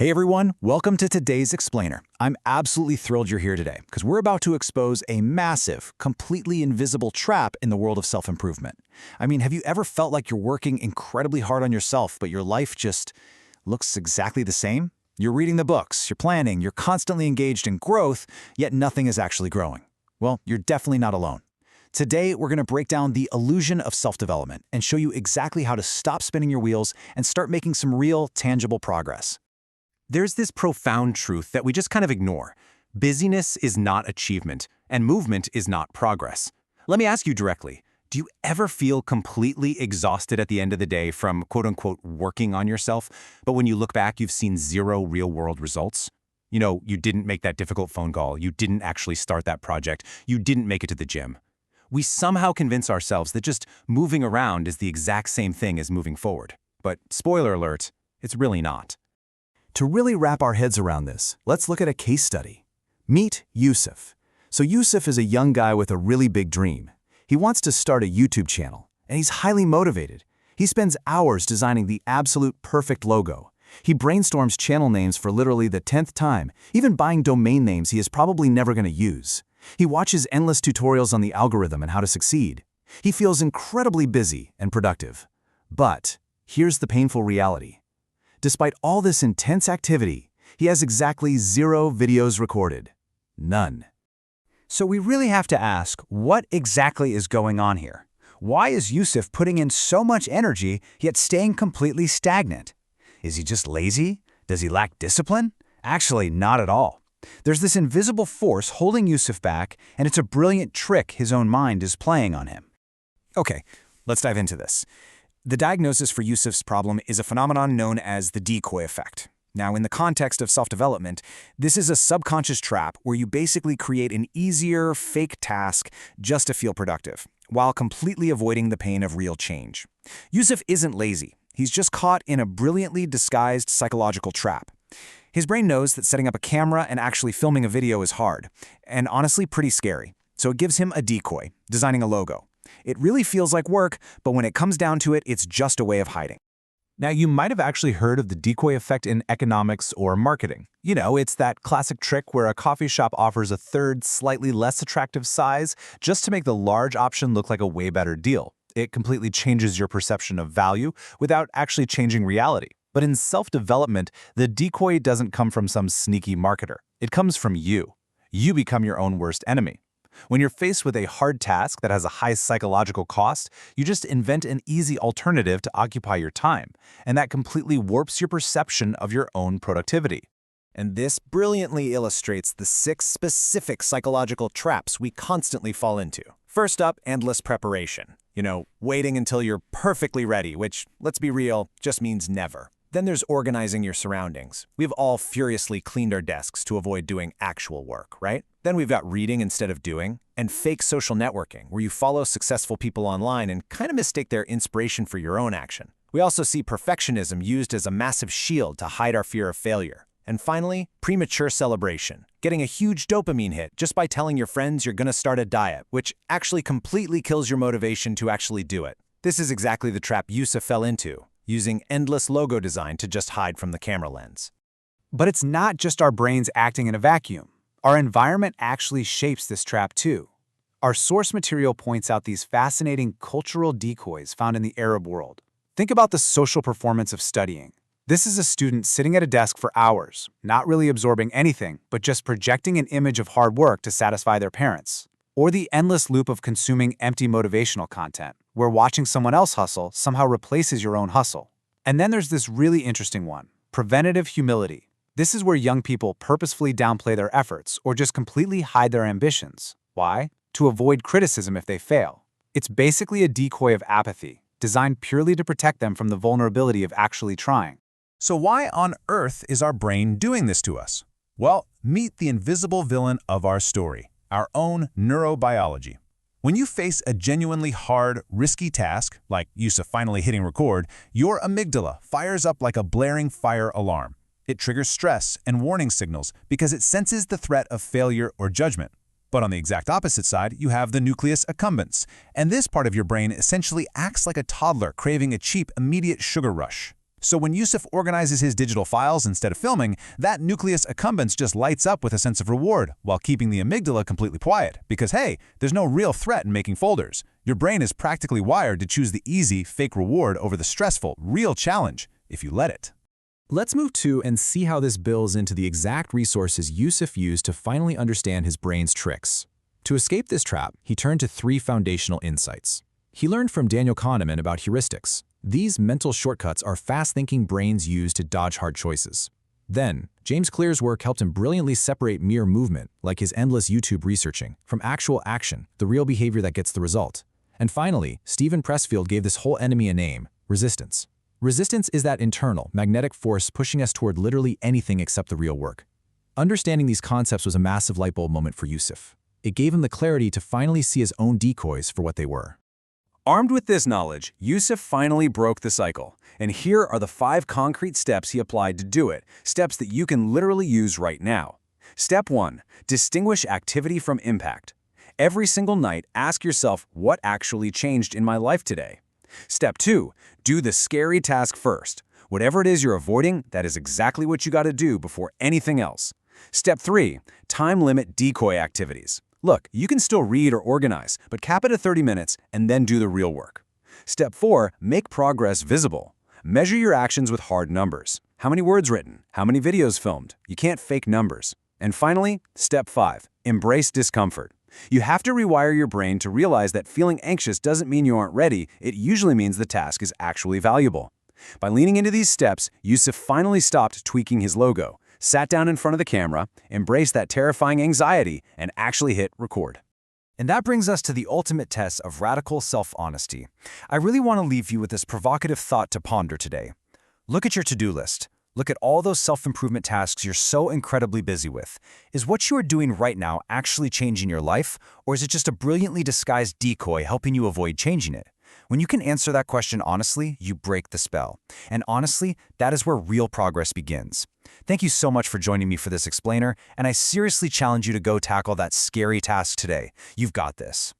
Hey everyone, welcome to today's Explainer. I'm absolutely thrilled you're here today because we're about to expose a massive, completely invisible trap in the world of self-improvement. I mean, have you ever felt like you're working incredibly hard on yourself, but your life just looks exactly the same? You're reading the books, you're planning, you're constantly engaged in growth, yet nothing is actually growing. Well, you're definitely not alone. Today, we're going to break down the illusion of self-development and show you exactly how to stop spinning your wheels and start making some real, tangible progress. There's this profound truth that we just kind of ignore. Busyness is not achievement, and movement is not progress. Let me ask you directly, do you ever feel completely exhausted at the end of the day from quote-unquote working on yourself, but when you look back, you've seen zero real-world results? You didn't make that difficult phone call, you didn't actually start that project, you didn't make it to the gym. We somehow convince ourselves that just moving around is the exact same thing as moving forward. But spoiler alert, it's really not. To really wrap our heads around this, let's look at a case study. Meet Yusuf. So Yusuf is a young guy with a really big dream. He wants to start a YouTube channel, and he's highly motivated. He spends hours designing the absolute perfect logo. He brainstorms channel names for literally the 10th time, even buying domain names he is probably never going to use. He watches endless tutorials on the algorithm and how to succeed. He feels incredibly busy and productive. But here's the painful reality. Despite all this intense activity, he has exactly 0 videos recorded. None. So we really have to ask, what exactly is going on here? Why is Yusuf putting in so much energy, yet staying completely stagnant? Is he just lazy? Does he lack discipline? Actually, not at all. There's this invisible force holding Yusuf back, and it's a brilliant trick his own mind is playing on him. Okay, let's dive into this. The diagnosis for Yusuf's problem is a phenomenon known as the Decoy Effect. Now, in the context of self-development, this is a subconscious trap where you basically create an easier, fake task just to feel productive, while completely avoiding the pain of real change. Yusuf isn't lazy. He's just caught in a brilliantly disguised psychological trap. His brain knows that setting up a camera and actually filming a video is hard, and honestly pretty scary. So it gives him a decoy, designing a logo. It really feels like work, but when it comes down to it, it's just a way of hiding. Now, you might have actually heard of the decoy effect in economics or marketing. It's that classic trick where a coffee shop offers a third, slightly less attractive size just to make the large option look like a way better deal. It completely changes your perception of value without actually changing reality. But in self-development, the decoy doesn't come from some sneaky marketer. It comes from you. You become your own worst enemy. When you're faced with a hard task that has a high psychological cost, you just invent an easy alternative to occupy your time, and that completely warps your perception of your own productivity. And this brilliantly illustrates the 6 specific psychological traps we constantly fall into. First up, endless preparation. Waiting until you're perfectly ready, which, let's be real, just means never. Then there's organizing your surroundings. We've all furiously cleaned our desks to avoid doing actual work, right? Then we've got reading instead of doing, and fake social networking, where you follow successful people online and kind of mistake their inspiration for your own action. We also see perfectionism used as a massive shield to hide our fear of failure. And finally, premature celebration, getting a huge dopamine hit just by telling your friends you're going to start a diet, which actually completely kills your motivation to actually do it. This is exactly the trap Yusuf fell into, using endless logo design to just hide from the camera lens. But it's not just our brains acting in a vacuum. Our environment actually shapes this trap too. Our source material points out these fascinating cultural decoys found in the Arab world. Think about the social performance of studying. This is a student sitting at a desk for hours, not really absorbing anything, but just projecting an image of hard work to satisfy their parents. Or the endless loop of consuming empty motivational content, where watching someone else hustle somehow replaces your own hustle. And then there's this really interesting one, preventative humility. This is where young people purposefully downplay their efforts or just completely hide their ambitions. Why? To avoid criticism if they fail. It's basically a decoy of apathy, designed purely to protect them from the vulnerability of actually trying. So why on earth is our brain doing this to us? Well, meet the invisible villain of our story, our own neurobiology. When you face a genuinely hard, risky task, like Yusuf finally hitting record, your amygdala fires up like a blaring fire alarm. It triggers stress and warning signals because it senses the threat of failure or judgment. But on the exact opposite side, you have the nucleus accumbens, and this part of your brain essentially acts like a toddler craving a cheap, immediate sugar rush. So when Yusuf organizes his digital files instead of filming, that nucleus accumbens just lights up with a sense of reward while keeping the amygdala completely quiet. Because hey, there's no real threat in making folders. Your brain is practically wired to choose the easy, fake reward over the stressful, real challenge, if you let it. Let's move to and see how this builds into the exact resources Yusuf used to finally understand his brain's tricks. To escape this trap, he turned to 3 foundational insights. He learned from Daniel Kahneman about heuristics. These mental shortcuts are fast-thinking brains use to dodge hard choices. Then, James Clear's work helped him brilliantly separate mere movement, like his endless YouTube researching, from actual action, the real behavior that gets the result. And finally, Stephen Pressfield gave this whole enemy a name: resistance. Resistance is that internal, magnetic force pushing us toward literally anything except the real work. Understanding these concepts was a massive light bulb moment for Yusuf. It gave him the clarity to finally see his own decoys for what they were. Armed with this knowledge, Yusuf finally broke the cycle. And here are the 5 concrete steps he applied to do it, steps that you can literally use right now. Step 1. Distinguish activity from impact. Every single night, ask yourself, what actually changed in my life today? Step 2. Do the scary task first. Whatever it is you're avoiding, that is exactly what you got to do before anything else. Step 3. Time limit decoy activities. Look, you can still read or organize, but cap it at 30 minutes and then do the real work. Step 4. Make progress visible. Measure your actions with hard numbers. How many words written? How many videos filmed? You can't fake numbers. And finally, Step 5. Embrace discomfort. You have to rewire your brain to realize that feeling anxious doesn't mean you aren't ready, it usually means the task is actually valuable. By leaning into these steps, Yusuf finally stopped tweaking his logo, sat down in front of the camera, embraced that terrifying anxiety, and actually hit record. And that brings us to the ultimate test of radical self-honesty. I really want to leave you with this provocative thought to ponder today. Look at your to-do list. Look at all those self-improvement tasks you're so incredibly busy with. Is what you are doing right now actually changing your life, or is it just a brilliantly disguised decoy helping you avoid changing it? When you can answer that question honestly, you break the spell. And honestly, that is where real progress begins. Thank you so much for joining me for this explainer, and I seriously challenge you to go tackle that scary task today. You've got this.